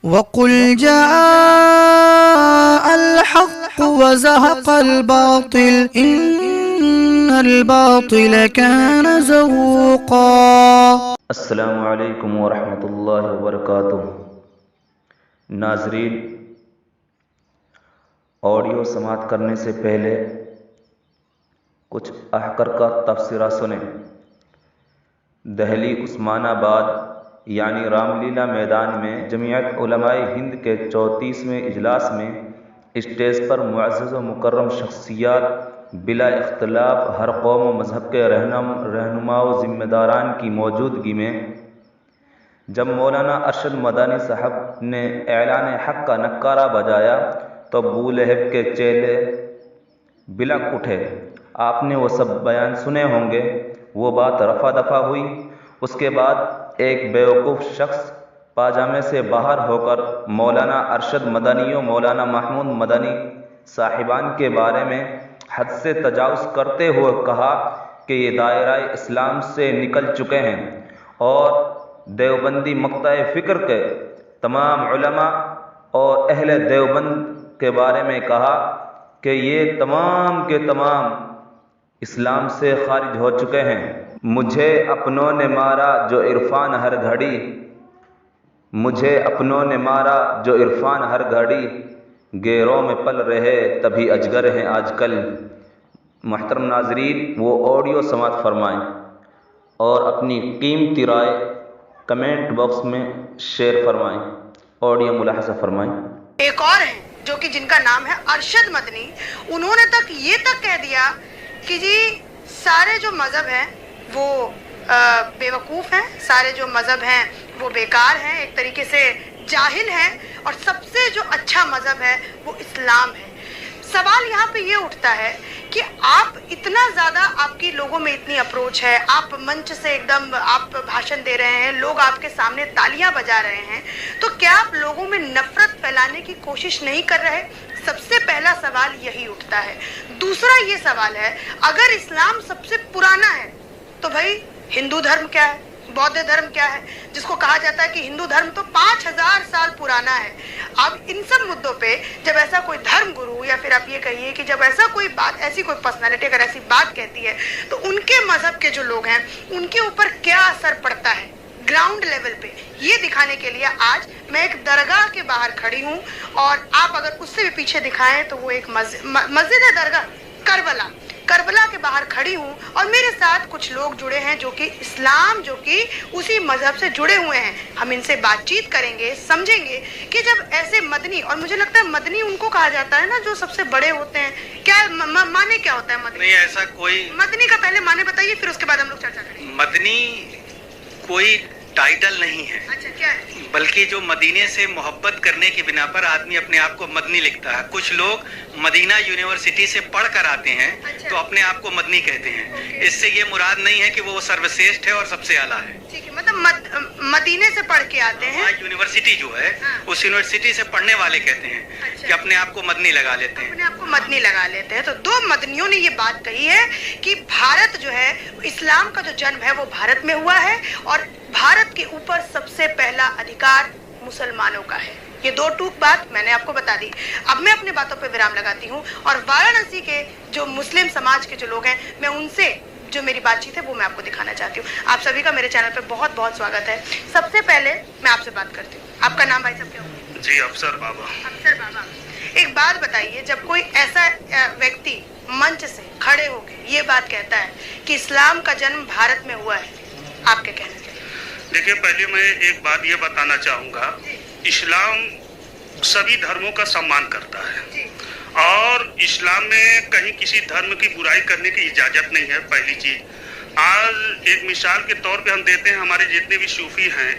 वक़ुल जाअल हक़्क़ व ज़हक़ल बातिल इन्नल बातिल कान ज़हूक़ा। अस्सलामु अलैकुम वरहमतुल्लाहि वबरकातुहू। नाज़रीन, ऑडियो समाप्त करने से पहले कुछ अहकर का तफसीरा सुने। दहली उस्मानाबाद यानी रामलीला मैदान में जमीयत उलमाए हिंद के 34वें इजलास में स्टेज पर मुअज़्ज़ज़ व मुकर्रम शख्सियात बिला इख्तिलाफ हर कौम व मज़हब के रहनुमा व ज़िम्मेदारान की मौजूदगी में जब मौलाना अरशद मदानी साहब ने ऐलान हक़ का नक्कारा बजाया तो अबू लहब के चेले बिलक उठे। आपने वो सब बयान सुने होंगे। वो बात रफ़ा दफ़ा हुई। उसके बाद एक बेवकूफ़ शख्स पाजामे से बाहर होकर मौलाना अरशद मदानी और मौलाना महमूद मदानी साहिबान के बारे में हद से तजावुज़ करते हुए कहा कि ये दायरा इस्लाम से निकल चुके हैं और देवबंदी मक्ता फ़िक्र के तमाम उलमा और अहले देवबंद के बारे में कहा कि ये तमाम के तमाम इस्लाम से खारिज हो चुके हैं। मुझे अपनों ने मारा जो इरफान हर घड़ी, मुझे अपनों ने मारा जो इरफान हर घड़ी, गैरों में पल रहे तभी अजगर हैं आजकल। मुहतरम नाजरीन, वो ऑडियो समाप्त फरमाएं और अपनी कीमती राय कमेंट बॉक्स में शेयर फरमाएं। ऑडियो मुलाहजा फरमाएं। एक और है जो कि जिनका नाम है अरशद मदनी। उन्होंने ये तक कह दिया कि जी सारे जो मज़हब हैं वो बेवकूफ़ हैं, सारे जो मज़हब हैं वो बेकार हैं, एक तरीके से जाहिल हैं, और सबसे जो अच्छा मज़हब है वो इस्लाम है। सवाल यहाँ पे ये उठता है कि आप इतना ज़्यादा, आपकी लोगों में इतनी अप्रोच है, आप मंच से एकदम आप भाषण दे रहे हैं, लोग आपके सामने तालियां बजा रहे हैं, तो क्या आप लोगों में नफरत फैलाने की कोशिश नहीं कर रहे? सबसे पहला सवाल यही उठता है। दूसरा ये सवाल है, अगर इस्लाम सबसे पुराना है तो भाई हिंदू धर्म क्या है, बौद्ध धर्म क्या है, जिसको कहा जाता है कि हिंदू धर्म तो 5000 साल पुराना है। अब इन सब मुद्दों पे जब ऐसा कोई धर्म गुरु, या फिर आप ये कहिए कि जब ऐसा कोई बात, ऐसी कोई पर्सनालिटी अगर ऐसी बात कहती है तो उनके मजहब के जो लोग हैं उनके ऊपर क्या असर पड़ता है ग्राउंड लेवल पे, ये दिखाने के लिए आज मैं एक दरगाह के बाहर खड़ी हूँ। और आप अगर उससे भी पीछे दिखाएं तो वो एक मस्जिद है, दरगाह करबला के बाहर खड़ी हूँ, और मेरे साथ कुछ लोग जुड़े हैं जो कि इस्लाम, जो कि उसी मजहब से जुड़े हुए हैं। हम इनसे बातचीत करेंगे, समझेंगे कि जब ऐसे मदनी, और मुझे लगता है मदनी उनको कहा जाता है ना जो सबसे बड़े होते हैं। क्या माने क्या होता है मदनी? नहीं, ऐसा कोई मदनी का पहले माने बताइए, फिर उसके बाद हम लोग चर्चा करेंगे। मदनी कोई टाइटल नहीं है। अच्छा, क्या है? बल्कि जो मदीने से मोहब्बत करने की बिना पर आदमी अपने आप को मदनी लिखता है। कुछ लोग मदीना यूनिवर्सिटी से पढ़ कर आते हैं अच्छा। तो अपने आप को मदनी कहते हैं। इससे ये मुराद नहीं है कि वो सर्वश्रेष्ठ है और सबसे आला है। ठीक है, मतलब मदीने से पढ़ के आते हैं। यूनिवर्सिटी जो है उस यूनिवर्सिटी से पढ़ने वाले कहते हैं कि अपने आप को मदनी लगा लेते हैं। अपने आप को मदनी लगा लेते हैं। तो दो मदनियों ने ये बात कही है कि भारत जो है, इस्लाम का जो जन्म है वो भारत में हुआ है, और भारत के ऊपर सबसे पहला अधिकार मुसलमानों का है। ये दो टूक बात मैंने आपको बता दी। अब मैं अपने बातों पे विराम लगाती हूँ, और वाराणसी के जो मुस्लिम समाज के जो लोग हैं, मैं उनसे जो मेरी बातचीत है वो मैं आपको दिखाना चाहती हूँ। आप सभी का मेरे चैनल पे बहुत बहुत स्वागत है। सबसे पहले मैं आपसे बात करती हूँ, आपका नाम भाई साहब क्या होगा? जी, अफसर बाबा। अफसर बाबा, एक बात बताइए, जब कोई ऐसा व्यक्ति मंच से खड़े होकर ये बात कहता है कि इस्लाम का जन्म भारत में हुआ है, आपके कहने? देखिए, पहले मैं एक बात ये बताना चाहूँगा, इस्लाम सभी धर्मों का सम्मान करता है और इस्लाम में कहीं किसी धर्म की बुराई करने की इजाज़त नहीं है। पहली चीज़, आज एक मिसाल के तौर पे हम देते हैं, हमारे जितने भी सूफी हैं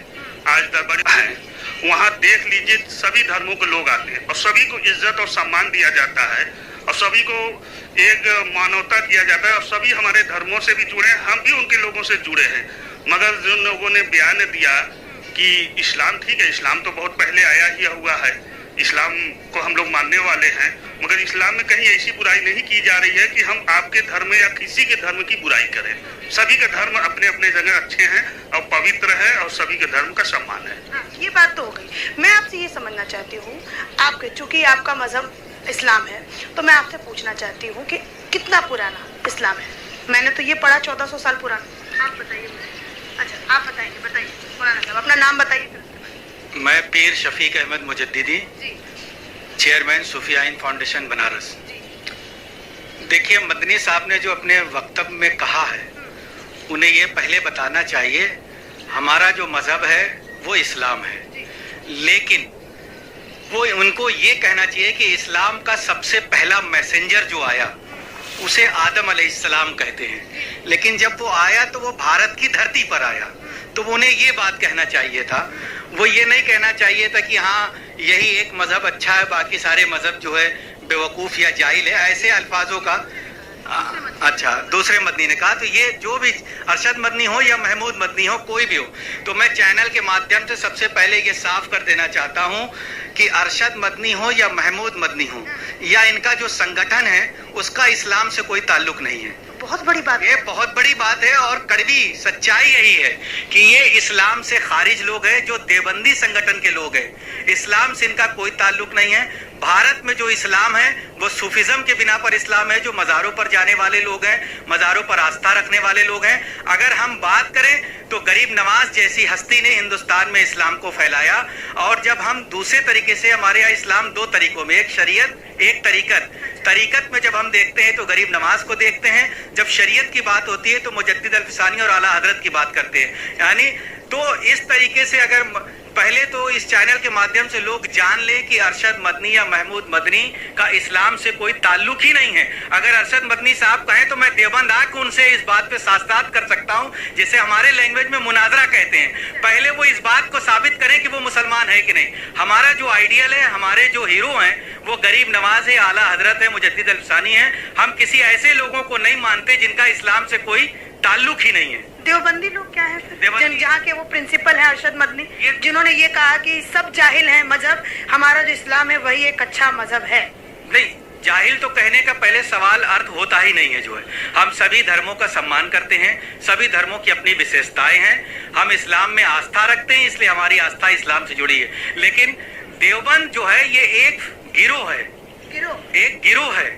आज दरबार हैं, वहाँ देख लीजिए सभी धर्मों के लोग आते हैं और सभी को इज्जत और सम्मान दिया जाता है और सभी को एक मानवता दिया जाता है और सभी हमारे धर्मों से भी जुड़े हैं, हम भी उनके लोगों से जुड़े हैं। मगर जिन लोगों ने बयान दिया कि इस्लाम, ठीक है, इस्लाम तो बहुत पहले आया ही हुआ है, इस्लाम को हम लोग मानने वाले हैं, मगर इस्लाम में कहीं ऐसी बुराई नहीं की जा रही है कि हम आपके धर्म या किसी के धर्म की बुराई करें। सभी के धर्म अपने अपने जगह अच्छे हैं और पवित्र है और सभी के धर्म का सम्मान है। हाँ, ये बात तो हो गई। मैं आपसे ये समझना चाहती हूँ, आपके चूंकि आपका मजहब इस्लाम है, तो मैं आपसे पूछना चाहती हूँ कि कितना पुराना इस्लाम है? मैंने तो ये पढ़ा 1400 साल पुराना। आप बताइए। अच्छा, आप बताइए मौलाना साहब, अपना नाम बताइए। मैं पीर शफीक अहमद मुजद्दिदी, चेयरमैन सूफियाइन फाउंडेशन बनारस। देखिए, मदनी साहब ने जो अपने वक्तव्य में कहा है, उन्हें ये पहले बताना चाहिए हमारा जो मजहब है वो इस्लाम है, लेकिन वो उनको ये कहना चाहिए कि इस्लाम का सबसे पहला मैसेंजर जो आया उसे आदम अलैहिस्सलाम कहते हैं, लेकिन जब वो आया तो वो भारत की धरती पर आया, तो उन्हें ये बात कहना चाहिए था। वो ये नहीं कहना चाहिए था कि हाँ यही एक मजहब अच्छा है, बाकी सारे मजहब जो है बेवकूफ़ या जाहिल है, ऐसे अल्फाजों का। अच्छा, दूसरे मदनी ने कहा। तो ये जो भी अरशद मदनी हो या महमूद मदनी हो, कोई भी हो, तो मैं चैनल के माध्यम से सबसे पहले ये साफ कर देना चाहता हूँ कि अरशद मदनी हो या महमूद मदनी हो या इनका जो संगठन है उसका इस्लाम से कोई ताल्लुक नहीं है। बहुत बड़ी बात है। ये बहुत बड़ी बात है और कड़वी सच्चाई यही है कि ये इस्लाम से खारिज लोग हैं, जो देवबंदी संगठन के लोग हैं। इस्लाम से इनका कोई ताल्लुक नहीं है। भारत में जो इस्लाम है वो सूफिज्म के बिना पर इस्लाम है, जो मज़ारों पर जाने वाले लोग हैं, मज़ारों पर आस्था रखने वाले लोग हैं। अगर हम बात करें तो गरीब नवाज जैसी हस्ती ने हिंदुस्तान में इस्लाम को फैलाया, और जब हम दूसरे तरीके से, हमारे यहाँ इस्लाम दो तरीकों में, एक शरीयत एक तरीकत में जब हम देखते हैं तो गरीब नवाज को देखते हैं, जब शरीयत की बात होती है तो मुजद्दिद अल-फिसानी और आला हजरत की बात करते हैं। यानी तो इस तरीके से अगर पहले तो इस चैनल के माध्यम से लोग जान ले कि अरशद मदनी या महमूद मदनी का इस्लाम से कोई ताल्लुक ही नहीं है। अगर अरशद मदनी साहब कहें तो मैं देवबंद आके उनसे इस बात पे साथ कर सकता हूं, जैसे हमारे लैंग्वेज में मुनाजरा कहते हैं। पहले वो इस बात को साबित करें कि वो मुसलमान है कि नहीं। हमारा जो आइडियल है, हमारे जो हीरो हैं, वो गरीब नवाज है, आला हजरत है, मुजद्दिद अल-फिसानी है। हम किसी ऐसे लोगों को नहीं मानते जिनका इस्लाम से कोई ताल्लुक ही नहीं है। देवबंदी लोग क्या है? जहाँ के वो प्रिंसिपल है अरशद मदनी, जिन्होंने ये कहा कि सब जाहिल हैं, मजहब हमारा जो इस्लाम है वही एक अच्छा मजहब है। नहीं, जाहिल तो कहने का पहले सवाल अर्थ होता ही नहीं है। जो है, हम सभी धर्मों का सम्मान करते हैं, सभी धर्मों की अपनी विशेषताएं हैं। हम इस्लाम में आस्था रखते हैं, इसलिए हमारी आस्था इस्लाम से जुड़ी है। लेकिन देवबंद जो है ये एक गिरोह है, एक गिरोह है,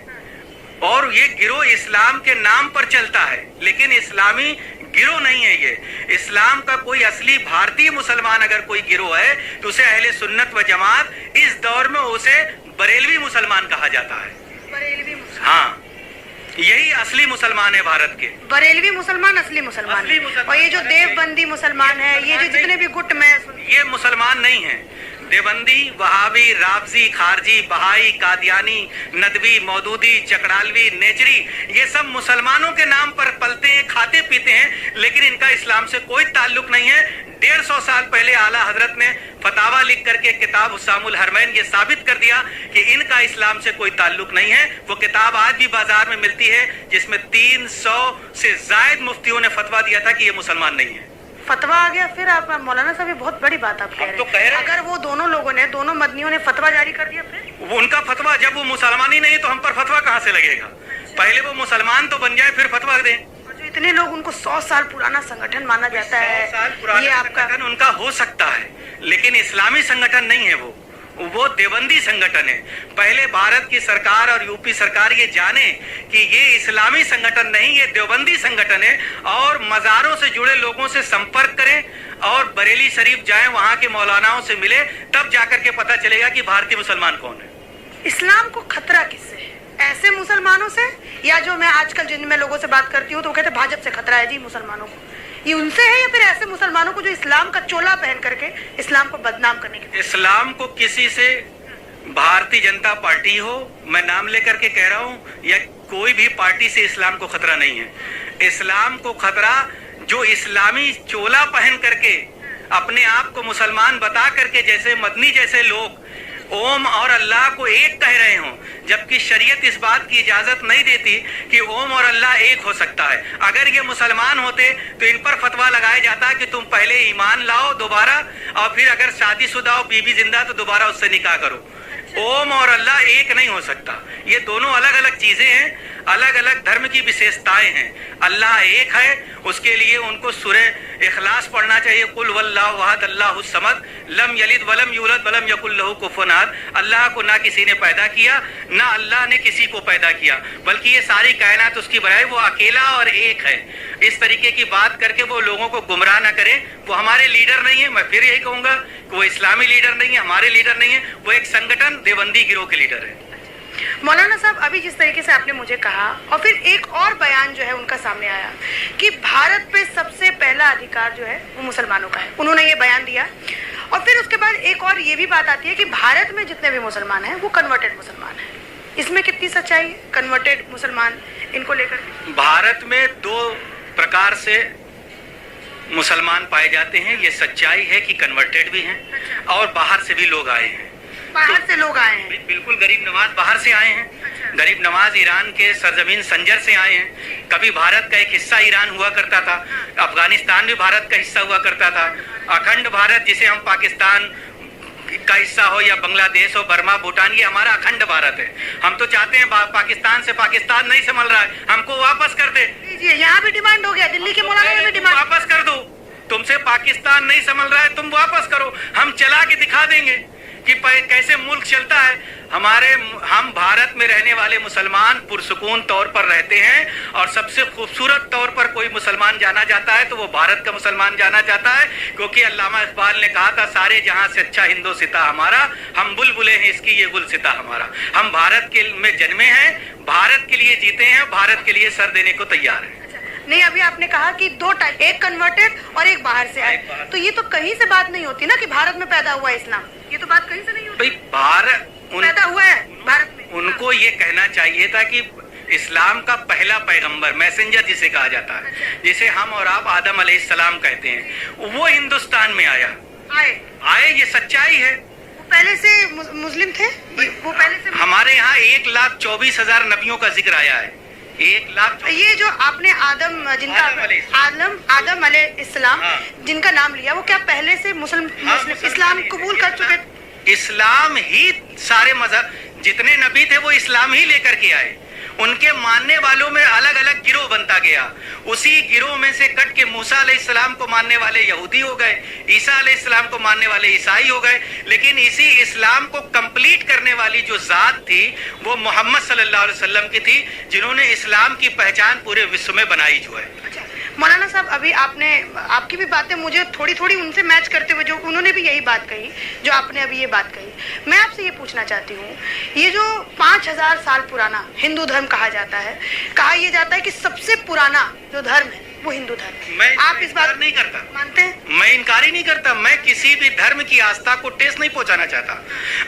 और ये गिरोह इस्लाम के नाम पर चलता है, लेकिन इस्लामी गिरोह नहीं है। ये इस्लाम का कोई असली भारतीय मुसलमान अगर कोई गिरोह है तो उसे अहले सुन्नत व जमात, इस दौर में उसे बरेलवी मुसलमान कहा जाता है। बरेलवी मुसलमान? हाँ, यही असली मुसलमान है भारत के। बरेलवी मुसलमान असली मुसलमान है। और ये जो देवबंदी मुसलमान है, ये जो जितने भी गुट में, ये मुसलमान नहीं है। देवबंदी, वहाबी, राफजी, खारजी, बहाई, कादियानी, नदवी, मौदूदी, चकड़ालवी, नेचरी, ये सब मुसलमानों के नाम पर पलते हैं, खाते पीते हैं, लेकिन इनका इस्लाम से कोई ताल्लुक नहीं है। 150 साल पहले आला हजरत ने फतावा लिख करके किताब हुस्सामुल हरमैन ये साबित कर दिया कि इनका इस्लाम से कोई ताल्लुक नहीं है। वो किताब आज भी बाजार में मिलती है, जिसमें 300 से जायद मुफ्तियों ने फतवा दिया था कि ये मुसलमान नहीं है। फतवा आ गया। फिर आप मौलाना साहब, ये बहुत बड़ी बात आप कह रहे हैं। अगर वो दोनों लोगों ने, दोनों मदनियों ने फतवा जारी कर दिया, फिर वो उनका फतवा, जब वो मुसलमान ही नहीं तो हम पर फतवा कहाँ से लगेगा? पहले वो मुसलमान तो बन जाए फिर फतवा दें। जो इतने लोग, उनको 100 साल पुराना संगठन माना जाता है, 100 साल पुराना ये आपका संगठन उनका हो सकता है, लेकिन इस्लामी संगठन नहीं है। वो देवबंदी संगठन है। पहले भारत की सरकार और यूपी सरकार ये जाने कि ये इस्लामी संगठन नहीं, ये देवबंदी संगठन है, और मज़ारों से जुड़े लोगों से संपर्क करें और बरेली शरीफ जाएं, वहां के मौलानाओं से मिले, तब जाकर के पता चलेगा कि भारतीय मुसलमान कौन है। इस्लाम को खतरा किससे है? ऐसे मुसलमानों से, या जो मैं आजकल जिन मैं लोगों से बात करती हूँ तो वो कहते भाजपा से खतरा है जी मुसलमानों को, ये उनसे है, या फिर ऐसे मुसलमानों को जो इस्लाम का चोला पहन करके इस्लाम को बदनाम करने के? इस्लाम को किसी से, भारतीय जनता पार्टी हो, मैं नाम लेकर के कह रहा हूँ, या कोई भी पार्टी से इस्लाम को खतरा नहीं है। इस्लाम को खतरा जो इस्लामी चोला पहन करके अपने आप को मुसलमान बता करके, जैसे मदनी जैसे लोग ओम और अल्लाह को एक कह रहे हों, जबकि शरीयत इस बात की इजाजत नहीं देती कि ओम और अल्लाह एक हो सकता है। अगर ये मुसलमान होते तो इन पर फतवा लगाया जाता कि तुम पहले ईमान लाओ दोबारा, और फिर अगर शादीशुदा हो, बीबी जिंदा, तो दोबारा उससे निकाह करो। ओम और अल्लाह एक नहीं हो सकता, ये दोनों अलग अलग चीजें हैं, अलग अलग धर्म की विशेषताएं हैं। अल्लाह एक है, उसके लिए उनको सूरह इखलास पढ़ना चाहिए, कुल वल्लाहु अहद अल्लाहु समद लम यलिद वलम यूलद वलम यकुल लहू कुफुवन अहद। अल्लाह को ना किसी ने पैदा किया, ना अल्लाह ने किसी को पैदा किया, बल्कि ये सारी कायनात उसकी बनाई, वो अकेला और एक है। इस तरीके की बात करके वो लोगों को गुमराह ना करें। वो हमारे लीडर नहीं है, मैं फिर यही कहूंगा कि वो इस्लामी लीडर नहीं है, हमारे लीडर नहीं है, वो एक संगठन देवबंदी गिरोह के लीडर है। मौलाना साहब, अभी जिस तरीके से आपने मुझे कहा और फिर एक और बयान जो है उनका सामने आया कि भारत पे सबसे पहला अधिकार जो है वो मुसलमानों का है, उन्होंने ये बयान दिया। और फिर उसके बाद एक और ये भी बात आती है कि भारत में जितने भी मुसलमान हैं वो कन्वर्टेड मुसलमान हैं। इसमें कितनी सच्चाई है, कन्वर्टेड मुसलमान इनको लेकर? भारत में दो प्रकार से मुसलमान पाए जाते हैं। ये सच्चाई है कि कन्वर्टेड भी हैं और बाहर से भी लोग आए हैं। बाहर से लोग आए हैं? बिल्कुल, गरीब नवाज बाहर से आए हैं। गरीब नवाज ईरान के सरजमीन संजर से आए हैं। कभी भारत का एक हिस्सा ईरान हुआ करता था, अफगानिस्तान भी भारत का हिस्सा हुआ करता था। अखंड भारत, जिसे हम पाकिस्तान का हिस्सा हो या बांग्लादेश हो, बर्मा, भूटान, ये हमारा अखंड भारत है। हम तो चाहते हैं पाकिस्तान से पाकिस्तान नहीं संभल रहा है, हमको वापस कर दे। यहाँ भी डिमांड हो गया, दिल्ली के मौलाना में भी डिमांड, वापस कर दो। तुमसे पाकिस्तान नहीं संभल रहा है, तुम वापस करो, हम चला के दिखा देंगे कि कैसे मुल्क चलता है। हम भारत में रहने वाले मुसलमान पुरसुकून तौर पर रहते हैं और सबसे खूबसूरत तौर पर कोई मुसलमान जाना जाता है तो वो भारत का मुसलमान जाना जाता है, क्योंकि अल्लामा इकबाल ने कहा था, सारे जहां से अच्छा हिंदोसिता हमारा, हम बुलबुले हैं इसकी ये गुलसिता हमारा। हम भारत के में जन्मे हैं, भारत के लिए जीते हैं, भारत के लिए सर देने को तैयार हैं। नहीं, अभी आपने कहा कि दो टाइप, एक कन्वर्टेड और एक बाहर से आए, तो ये तो कहीं से बात नहीं होती ना कि भारत में पैदा हुआ इस्लाम, ये तो बात कहीं से नहीं होती। भाई भारत पैदा हुआ है भारत में, उनको ये कहना चाहिए था कि इस्लाम का पहला पैगंबर, मैसेंजर जिसे कहा जाता है, जिसे हम और आप आदम अलैहिस्सलाम कहते हैं, वो हिंदुस्तान में आए, ये सच्चाई है। वो पहले से मुस्लिम थे, वो पहले से। हमारे यहाँ 1,24,000 नबियों का जिक्र आया है, 1 लाख। ये जो आपने आदम, जिनका आदम अलैहिस्सलाम, जिनका नाम लिया, वो क्या पहले से मुस्लिम इस्लाम कबूल कर चुके थे? इस्लाम ही, सारे मजहब जितने नबी थे वो इस्लाम ही लेकर के आए। उनके मानने वालों में अलग अलग गिरोह बनता गया, उसी गिरोह में से कट के मूसा अलैहिस्सलाम को मानने वाले यहूदी हो गए, ईसा अलैहिस्सलाम को मानने वाले ईसाई हो गए। लेकिन इसी इस्लाम को कंप्लीट करने वाली जो जात थी वो मोहम्मद सल्लल्लाहु अलैहि वसल्लम की थी, जिन्होंने इस्लाम की पहचान पूरे विश्व में बनाई जो है। मौलाना साहब, अभी आपकी भी बातें मुझे थोड़ी थोड़ी उनसे मैच करते हुए, जो उन्होंने भी यही बात कही जो आपने अभी ये बात कही, मैं आपसे ये पूछना चाहती हूँ, ये जो 5000 साल पुराना हिंदू धर्म कहा जाता है, कहा यह जाता है कि सबसे पुराना जो धर्म है वो हिंदू धर्म है, आप इस बात नहीं करता, मानते हैं? मैं इनकार ही नहीं करता, मैं किसी भी धर्म की आस्था को ठेस नहीं पहुंचाना चाहता।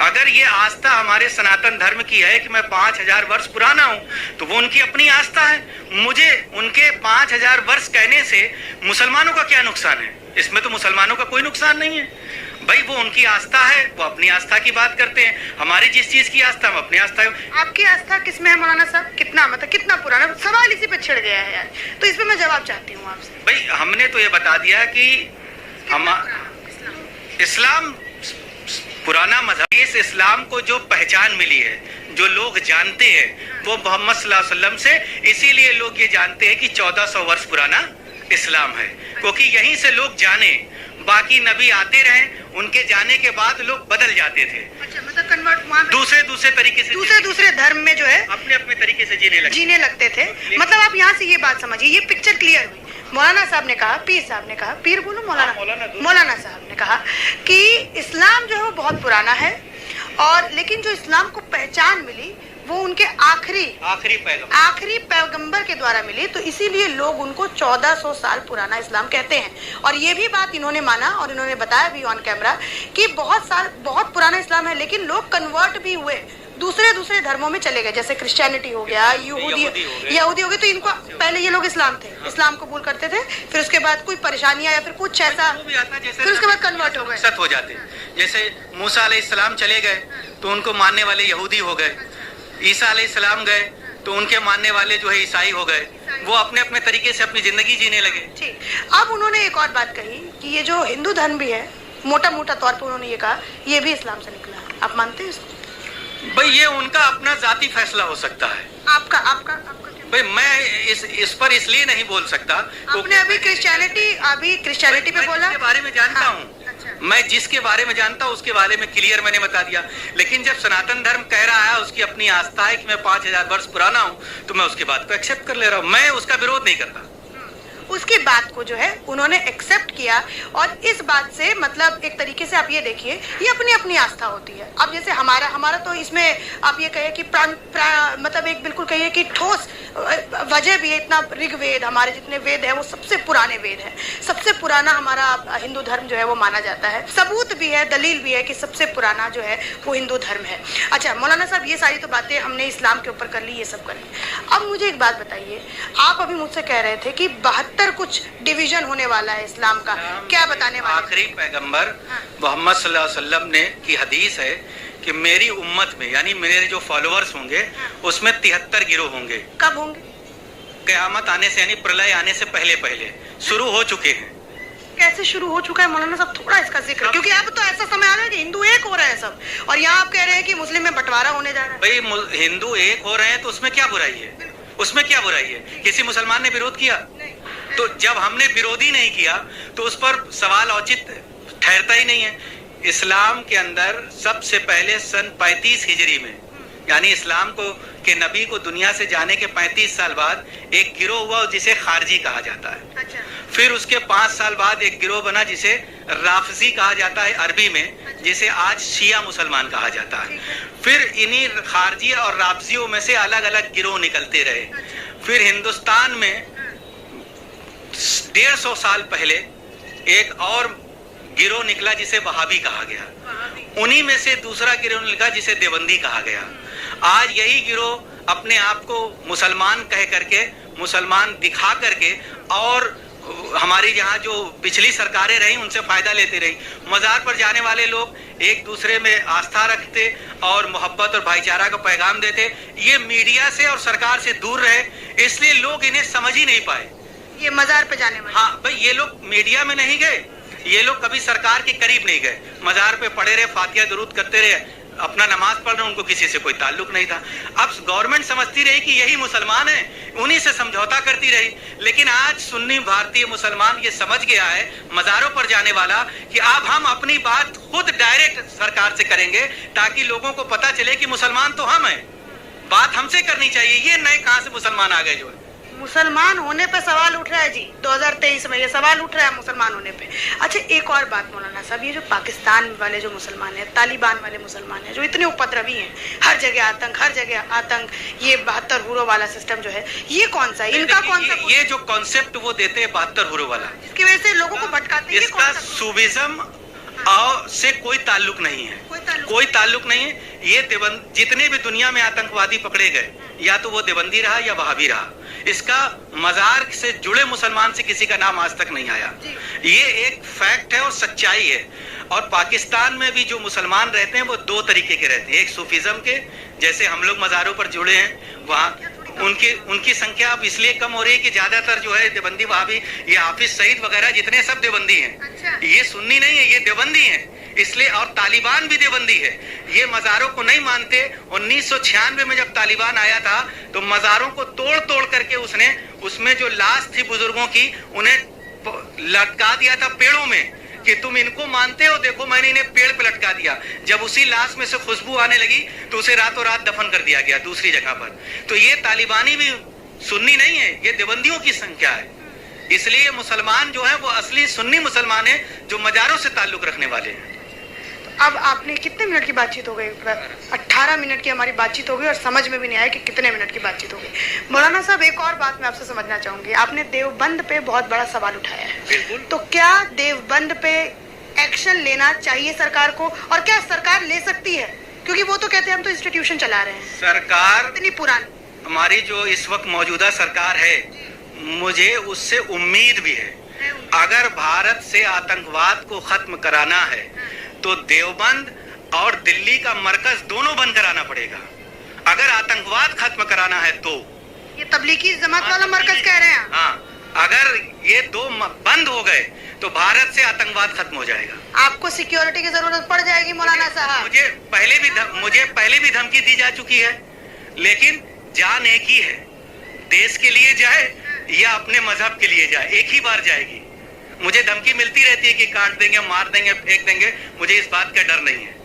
अगर ये आस्था हमारे सनातन धर्म की है कि मैं 5000 वर्ष पुराना हूं, तो वो उनकी अपनी आस्था है। मुझे उनके 5000 वर्ष कहने से मुसलमानों का क्या नुकसान है? इसमें तो मुसलमानों का कोई नुकसान नहीं है। भाई वो उनकी आस्था है, वो अपनी आस्था की बात करते हैं, हमारी जिस चीज की आस्था, हम अपनी आस्था है। आपकी आस्था किसमें है मौलाना साहब? कितना, मतलब कितना पुराना? सवाल इसी पे छिड़ गया है यार, तो इसमें मैं जवाब चाहती हूँ आपसे। भाई हमने तो ये बता दिया कि हम इस्लाम पुराना मजहब, इस इस्लाम को जो पहचान मिली है, जो लोग जानते हैं, वो मोहम्मद सल्लल्लाहु अलैहि वसल्लम से, इसीलिए लोग ये जानते हैं कि 1400 वर्ष पुराना इस्लाम है, क्योंकि यहीं से लोग जाने। बाकी नबी आते रहे, उनके जाने के बाद लोग बदल जाते थे। अच्छा, मतलब कन्वर्ट वहाँ दूसरे तरीके से, दूसरे धर्म में जो है अपने तरीके से जीने लगते थे। मतलब आप यहाँ से ये बात समझिए, ये पिक्चर क्लियर हुई। मौलाना साहब ने कहा, पीर साहब ने कहा, पीर बोलो मौलाना साहब ने कहा कि इस्लाम जो है वो बहुत पुराना है, और लेकिन जो इस्लाम को पहचान मिली वो उनके आखिरी पैगंबर के द्वारा मिली, तो इसीलिए लोग उनको 1400 साल पुराना इस्लाम कहते हैं। और ये भी बात इन्होंने माना और इन्होंने बताया भी ऑन कैमरा कि बहुत पुराना इस्लाम है, लेकिन लोग कन्वर्ट भी हुए, दूसरे धर्मों में चले गए, जैसे क्रिश्चियनिटी हो गया, यहूदी हो गए। तो इनको पहले ये लोग इस्लाम थे, इस्लाम कबूल करते थे, फिर उसके बाद कोई परेशानियां या फिर कुछ ऐसा, फिर उसके बाद कन्वर्ट हो गए, हो जाते। जैसे मूसा अलैहिस्सलाम चले गए तो उनको मानने वाले यहूदी हो गए, ईसा अलैहिस्सलाम गए तो उनके मानने वाले जो है ईसाई हो गए, वो अपने तरीके से अपनी जिंदगी जीने लगे। ठीक। अब उन्होंने एक और बात कही कि ये जो हिंदू धर्म भी है, मोटा तौर पर उन्होंने ये कहा, ये भी इस्लाम से निकला है। आप मानते हैं इसको? भाई ये उनका अपना जाती फैसला हो सकता है। आपका भाई मैं इस पर इसलिए नहीं बोल सकता। आपने अभी क्रिश्चियनिटी पे बोला, के बारे में जानता हूँ। अच्छा। मैं जिसके बारे में जानता हूँ उसके बारे में क्लियर मैंने बता दिया। लेकिन जब सनातन धर्म कह रहा है, उसकी अपनी आस्था है कि मैं 5000 वर्ष पुराना हूँ, तो मैं उसकी बात को एक्सेप्ट कर ले रहा हूँ। मैं उसका विरोध नहीं करता। उसकी बात को जो है उन्होंने एक्सेप्ट किया, और इस बात से मतलब एक तरीके से आप ये देखिए, ये अपनी अपनी आस्था होती है। अब जैसे हमारा तो इसमें आप ये कहिए कि मतलब एक बिल्कुल कहिए कि ठोस वजह भी है। इतना ऋग्वेद, हमारे जितने वेद है वो सबसे पुराने वेद है, सबसे पुराना हमारा हिंदू धर्म जो है वो माना जाता है। सबूत भी है, दलील भी है कि सबसे पुराना जो है वो हिंदू धर्म है। अच्छा मौलाना साहब, ये सारी तो बातें हमने इस्लाम के ऊपर कर ली, ये सब कर ली। अब मुझे एक बात बताइए, आप अभी मुझसे कह रहे थे कि 72 कुछ डिवीजन होने वाला है इस्लाम का, क्या बताने वाले? आखिरी पैगंबर मोहम्मद सल्लल्लाहु अलैहि वसल्लम ने की हदीस है कि मेरी उम्मत में, यानी मेरे जो फॉलोअर्स होंगे उसमें 73 गिरोह होंगे। कब होंगे? क़यामत आने से, यानी प्रलय आने से पहले शुरू हो चुके हैं। कैसे शुरू हो चुका है मौलाना साहब, थोड़ा इसका जिक्र, क्योंकि अब तो ऐसा समय आ रहा है कि हिंदू एक हो रहे हैं सब, और यहाँ आप कह रहे हैं कि मुस्लिम में बंटवारा होने जा रहा है। भाई हिंदू एक हो रहे हैं तो उसमें क्या बुराई है? उसमें क्या बुराई है? किसी मुसलमान ने विरोध किया? तो जब हमने विरोधी नहीं किया तो उस पर सवाल औचित ठहरता ही नहीं है। इस्लाम के अंदर सबसे पहले सन 35 हिजरी में, यानी इस्लाम को के नबी को दुनिया से जाने के 35 साल बाद एक गिरोह हुआ जिसे खारजी कहा जाता है। अच्छा। फिर उसके 5 साल बाद एक गिरोह बना जिसे राफजी कहा जाता है अरबी में, जिसे आज शिया मुसलमान कहा जाता है। फिर इन्हीं खारजी और राफजियों में से अलग अलग गिरोह निकलते रहे। फिर हिंदुस्तान में 150 साल पहले एक और गिरोह निकला जिसे वहाबी कहा गया। उन्हीं में से दूसरा गिरोह निकला जिसे देवबंदी कहा गया। आज यही गिरोह अपने आप को मुसलमान कह करके, मुसलमान दिखा करके, और हमारी जहाँ जो पिछली सरकारें रही उनसे फायदा लेते रही। मजार पर जाने वाले लोग एक दूसरे में आस्था रखते और मोहब्बत और भाईचारा का पैगाम देते। ये मीडिया से और सरकार से दूर रहे, इसलिए लोग इन्हें समझ ही नहीं पाए। ये मजार पे जाने वाले, हाँ भाई, ये लोग मीडिया में नहीं गए, ये लोग कभी सरकार के करीब नहीं गए, मजार पे पड़े रहे, फातिहा दुरूद करते रहे, अपना नमाज पढ़ रहे, उनको किसी से कोई ताल्लुक नहीं था। अब गवर्नमेंट समझती रही कि यही मुसलमान है, उन्हीं से समझौता करती रही। लेकिन आज सुन्नी भारतीय मुसलमान ये समझ गया है, मजारों पर जाने वाला, कि अब हम अपनी बात खुद डायरेक्ट सरकार से करेंगे ताकि लोगों को पता चले कि मुसलमान तो हम हैं, बात हमसे करनी चाहिए। ये नए कहां से मुसलमान आ गए जो है? मुसलमान होने पे सवाल उठ रहा है जी, 2023 में ये सवाल उठ रहा है मुसलमान होने पे। अच्छा एक और बात मौलाना साहब, ये जो पाकिस्तान वाले जो मुसलमान हैं, तालिबान वाले मुसलमान हैं, जो इतने उपद्रवी हैं, हर जगह आतंक, ये 72 हुरों वाला सिस्टम जो है, ये कौन सा है? इनका कौन सा? ये जो कॉन्सेप्ट वो देते हैं 72 हुरों वाला, इसकी वजह से लोगों को भटकाते हैं। इसका सूफिज्म से कोई ताल्लुक नहीं है, कोई ताल्लुक नहीं है। ये जितने भी दुनिया में आतंकवादी पकड़े गए, या तो वो देवबंदी रहा या वहाबी रहा। इसका मजार से जुड़े मुसलमान से किसी का नाम आज तक नहीं आया। ये एक फैक्ट है और सच्चाई है। और पाकिस्तान में भी जो मुसलमान रहते हैं वो 2 तरीके के रहते हैं। एक सूफिज्म के, जैसे हम लोग मजारों पर जुड़े हैं, वहाँ उनकी संख्या अब इसलिए कम हो रही है कि ज्यादातर जो है देवबंदी वहाबी, ये हाफिज सईद वगैरह जितने सब देवबंदी हैं। अच्छा। ये सुन्नी नहीं है, ये देवबंदी हैं, इसलिए। और तालिबान भी देवबंदी है, ये मजारों को नहीं मानते। 1996 में जब तालिबान आया था तो मजारों को तोड़ करके उसमें जो लाश थी बुजुर्गों की, उन्हें लटका दिया था पेड़ों में कि तुम इनको मानते हो, देखो मैंने इन्हें पेड़ पे लटका दिया। जब उसी लाश में से खुशबू आने लगी तो उसे रातों रात दफन कर दिया गया दूसरी जगह पर। तो ये तालिबानी भी सुन्नी नहीं है, ये देवबंदियों की संख्या है। इसलिए मुसलमान जो है वो असली सुन्नी मुसलमान है, जो मजारों से ताल्लुक रखने वाले हैं। अब आपने कितने मिनट की बातचीत हो गई? 18 मिनट की हमारी बातचीत हो गई और समझ में भी नहीं आया कि कितने मिनट की बातचीत हो गई। मौलाना साहब एक और बात मैं आपसे समझना चाहूंगी, आपने देवबंद पे बहुत बड़ा सवाल उठाया है। बिल्कुल। तो क्या देवबंद पे एक्शन लेना चाहिए सरकार को, और क्या सरकार ले सकती है? क्योंकि वो तो कहते हैं हम तो इंस्टीट्यूशन चला रहे हैं। सरकार इतनी पुरानी हमारी जो इस वक्त मौजूदा सरकार है, मुझे उससे उम्मीद भी है, अगर भारत से आतंकवाद को खत्म कराना है तो देवबंद और दिल्ली का मरकज दोनों बंद कराना पड़ेगा। अगर आतंकवाद खत्म कराना है तो ये तबलीगी जमात वाला मरकज कह रहे हैं। हाँ, अगर ये 2 बंद हो गए तो भारत से आतंकवाद खत्म हो जाएगा। आपको सिक्योरिटी की जरूरत पड़ जाएगी मौलाना साहब। मुझे पहले भी धमकी दी जा चुकी है, लेकिन जान एक ही है, देश के लिए जाए या अपने मजहब के लिए जाए, एक ही बार जाएगी। मुझे धमकी मिलती रहती है कि काट देंगे, मार देंगे, फेंक देंगे, मुझे इस बात का डर नहीं है।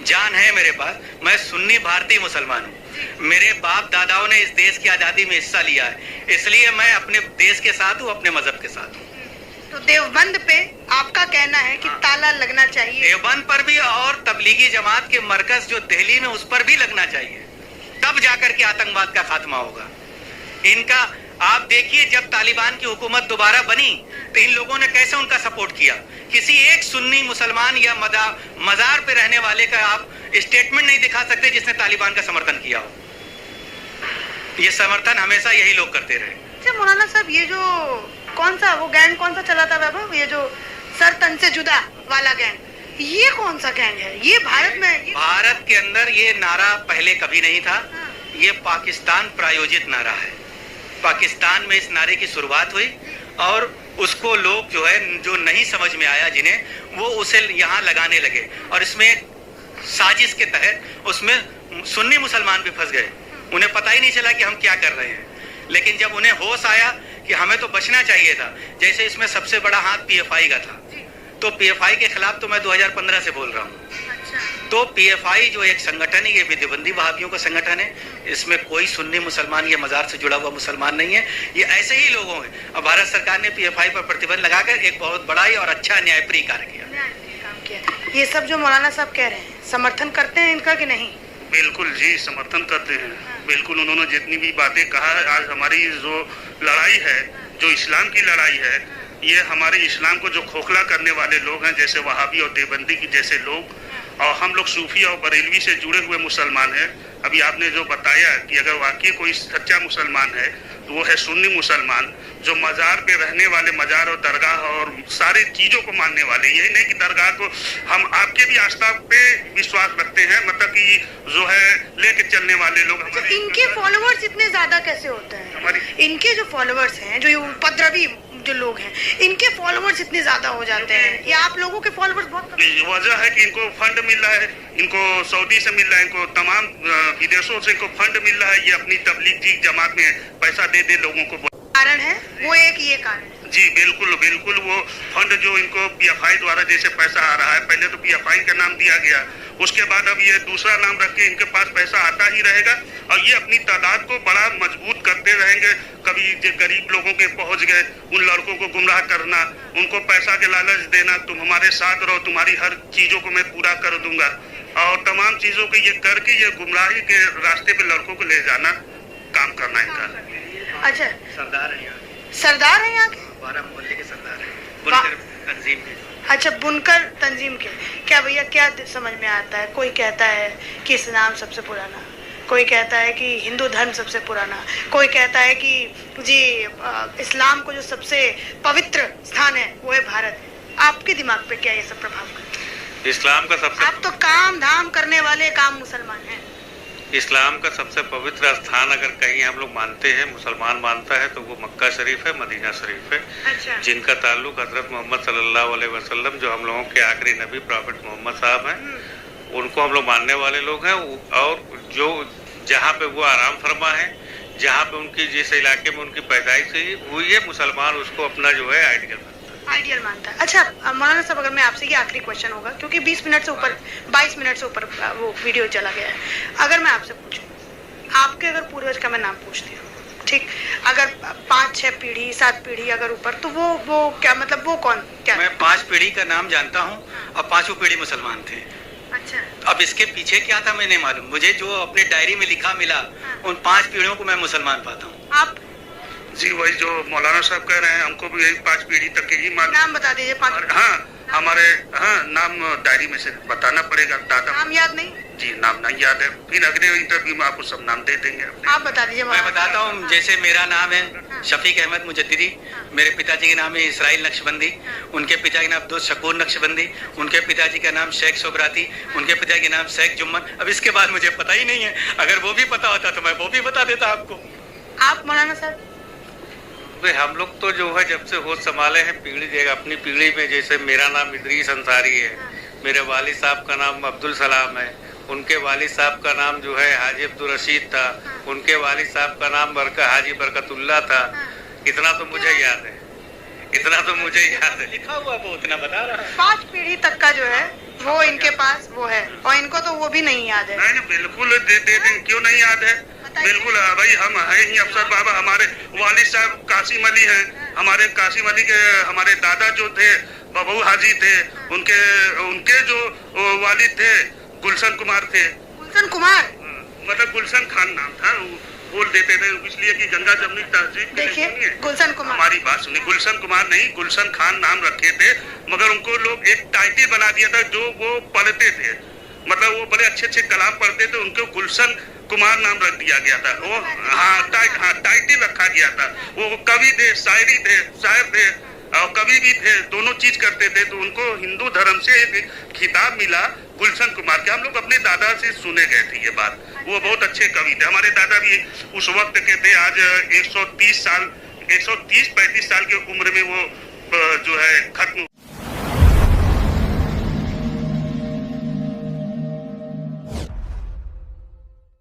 जान है मेरे पास। मैं सुन्नी भारतीय मुसलमान हूँ। मेरे बाप दादाओं ने इस देश की आजादी में हिस्सा लिया है, इसलिए मैं अपने देश के साथ हूँ, अपने मजहब के साथ हूँ। तो देवबंद पे आपका कहना है कि ताला लगना चाहिए? देवबंद पर भी और तबलीगी जमात के मरकज जो दिल्ली में, उस पर भी लगना चाहिए, तब जाकर के आतंकवाद का खात्मा होगा। इनका आप देखिए, जब तालिबान की हुकूमत दोबारा बनी तो इन लोगों ने कैसे उनका सपोर्ट किया। किसी एक सुन्नी मुसलमान या मजार पे रहने वाले का आप स्टेटमेंट नहीं दिखा सकते जिसने तालिबान का समर्थन किया हो। ये समर्थन हमेशा यही लोग करते रहे। अच्छा मौलाना साहब, ये जो कौन सा वो गैंग कौन सा चला था वैभव, ये जो सर तन से जुदा वाला गैंग, ये कौन सा गैंग है? ये भारत में, भारत के अंदर ये नारा पहले कभी नहीं था। ये पाकिस्तान प्रायोजित नारा है। पाकिस्तान में इस नारे की शुरुआत हुई और उसको लोग जो है, जो नहीं समझ में आया जिन्हें, वो उसे यहाँ लगाने लगे और इसमें साजिश के तहत उसमें सुन्नी मुसलमान भी फंस गए। उन्हें पता ही नहीं चला कि हम क्या कर रहे हैं। लेकिन जब उन्हें होश आया कि हमें तो बचना चाहिए था, जैसे इसमें सबसे बड़ा हाथ पीएफआई का था, तो पीएफआई के खिलाफ तो मैं 2015 से बोल रहा हूँ। तो पीएफआई जो एक संगठन है, ये भी देवबंदी वहाबियों का संगठन है। इसमें कोई सुन्नी मुसलमान या मजार से जुड़ा हुआ मुसलमान नहीं है। ये ऐसे ही लोगों हैं। अब भारत सरकार ने पीएफआई पर प्रतिबंध लगाकर एक बहुत बड़ा ही और अच्छा न्यायप्रिय कार्य किया। ये सब जो मौलाना साहब कह रहे हैं, समर्थन करते हैं इनका कि नहीं? बिल्कुल जी, समर्थन करते हैं। बिल्कुल, उन्होंने जितनी भी बातें कहा, आज हमारी जो लड़ाई है, जो इस्लाम की लड़ाई है, ये हमारे इस्लाम को जो खोखला करने वाले लोग हैं, जैसे वहाबी और देवबंदी की जैसे लोग, और हम लोग सूफी और बरेलवी से जुड़े हुए मुसलमान हैं। अभी आपने जो बताया कि अगर वाकई कोई सच्चा मुसलमान है तो वो है सुन्नी मुसलमान, जो मजार पे रहने वाले, मजार और दरगाह और सारी चीजों को मानने वाले। यही नहीं कि दरगाह को, हम आपके भी आस्था पे विश्वास रखते हैं, मतलब कि जो है लेके चलने वाले लोग। अच्छा, इनके फॉलोअर्स इतने ज्यादा कैसे होते हैं? इनके जो फॉलोअर्स हैं, जो उपद्रवी जो लोग हैं, इनके फॉलोअर्स इतने ज्यादा हो जाते हैं, या आप लोगों के फॉलोअर्स बहुत? वजह है कि इनको फंड मिल रहा है, इनको सऊदी से मिल रहा है, इनको तमाम विदेशों से इनको फंड मिल रहा है। ये अपनी तबलीगी जमात में पैसा दे दे लोगों को। कारण है वो एक ये कारण है। जी बिल्कुल बिल्कुल, वो फंड जो इनको पीएफआई द्वारा जैसे पैसा आ रहा है, पहले तो पीएफआई का नाम दिया गया, उसके बाद अब ये दूसरा नाम रख के इनके पास पैसा आता ही रहेगा और ये अपनी तादाद को बड़ा मजबूत करते रहेंगे। कभी जो गरीब लोगों के पहुंच गए, उन लड़कों को गुमराह करना, उनको पैसा के लालच देना, तुम हमारे साथ रहो, तुम्हारी हर चीजों को मैं पूरा कर दूंगा, और तमाम चीजों को ये करके ये गुमराही के रास्ते पे लड़कों को ले जाना काम करना इनका। अच्छा, सरदार है यहाँ, सरदार है यहाँ के, हमारा मोहल्ले के सरदार है, बुनकर तंजीम के। अच्छा, बुनकर तंजीम के। क्या भैया, क्या समझ में आता है? कोई कहता है कि इस्लाम सबसे पुराना, कोई कहता है कि हिंदू धर्म सबसे पुराना, कोई कहता है कि जी इस्लाम को जो सबसे पवित्र स्थान है वो है भारत। आपके दिमाग पे क्या ये सब प्रभाव करता है? इस्लाम का सबसे, आप तो काम धाम करने वाले काम मुसलमान हैं। इस्लाम का सबसे पवित्र स्थान अगर कहीं हम लोग मानते हैं, मुसलमान मानता है, तो वो मक्का शरीफ है, मदीना शरीफ है। अच्छा। जिनका ताल्लुक हजरत मोहम्मद सल्लल्लाहु अलैहि वसल्लम, जो हम लोगों के आखिरी नबी प्रॉफिट मोहम्मद साहब हैं, उनको हम लोग मानने वाले लोग हैं। और जो जहाँ पे वो आराम फरमा है, जहाँ पे उनकी जिस इलाके में उनकी पैदाइश हुई है, मुसलमान उसको अपना जो है आइडियल मानता है। अच्छा मौलाना साहब, अगर मैं आपसे, ये आखिरी क्वेश्चन होगा क्योंकि 20 मिनट से ऊपर, 22 मिनट से ऊपर वो वीडियो चला गया है। अगर मैं आपसे पूछूं, आपके अगर पूर्वज का मैं नाम पूछती हूँ, ठीक, अगर 5-6 पीढ़ी 7 पीढ़ी अगर ऊपर, तो वो क्या मतलब, वो कौन क्या? मैं 5 पीढ़ी का नाम जानता हूँ और 5वीं पीढ़ी मुसलमान थे। अच्छा। अब इसके पीछे क्या था मैं नहीं मालूम, मुझे जो अपने डायरी में लिखा मिला, उन 5 पीढ़ियों को मैं मुसलमान पाता हूँ। आप? जी वही जो मौलाना साहब कह रहे हैं, हमको भी यही 5 पीढ़ी तक के ही नाम बता दीजिए। 5? हाँ, हमारे नाम डायरी में से बताना पड़ेगा। दादा नाम याद नहीं? जी नाम नहीं याद है, फिर अगले इंटरव्यू में आपको सब नाम दे देंगे। आप बता दीजिए। मैं बताता हूँ, जैसे मेरा नाम है शफीक अहमद मुजद्दिदी, मेरे पिताजी के नाम है इसराइल नक्शबंदी, उनके पिता के नाम अब्दुल शकूर नक्शबंदी, उनके पिताजी का नाम शेख सोबराती, उनके पिता के नाम शेख जुम्मन। अब इसके बाद मुझे पता ही नहीं है, अगर वो भी पता होता तो मैं वो भी बता देता आपको। आप मौलाना साहब? भाई हम लोग तो जो है जब से होश संभाले हैं पीढ़ी देगा अपनी पीढ़ी में, जैसे मेरा नाम इदरीस अंसारी है, मेरे वालिद साहब का नाम अब्दुल सलाम है, उनके वालिद साहब का नाम जो है हाजी अब्दुल रशीद था, उनके वालिद साहब का नाम हाजी बरकतुल्ला था। इतना तो मुझे याद है, इतना तो मुझे याद है, लिखा हुआ वो उतना बता रहा है। 5 पीढ़ी तक का जो है वो इनके पास वो है, और इनको तो वो भी नहीं याद है। नहीं बिल्कुल दे दें, क्यों नहीं याद है, बिल्कुल भाई हम है ही अफसर बाबा। हमारे वालिद साहब कासिम अली हैं, हमारे कासिम अली के हमारे दादा जो थे बबू हाजी थे, उनके जो वालिद थे गुलशन कुमार थे। गुलशन कुमार मतलब गुलशन खान नाम था, बोल देते थे इसलिए कि गंगा जमुनी तहजीब। देखिए गुलशन कुमार, हमारी बात सुनिए, गुलशन कुमार नहीं गुलशन खान नाम रखे थे, मगर उनको लोग एक टाइटल बना दिया था जो वो पढ़ते थे, मतलब वो बड़े अच्छे अच्छे कलाम पढ़ते थे, उनको गुलशन कुमार नाम रख दिया गया था। वो टाइटल रखा गया था। वो कवि थे, शायरी थे, शायर थे और कवि भी थे, दोनों चीज करते थे। तो उनको हिंदू धर्म से एक खिताब मिला गुलशन कुमार के। हम लोग अपने दादा से सुने गए थे ये बात, वो बहुत अच्छे कवि थे। हमारे दादा भी उस वक्त के थे, आज 130-35 साल की उम्र में वो जो है खत्म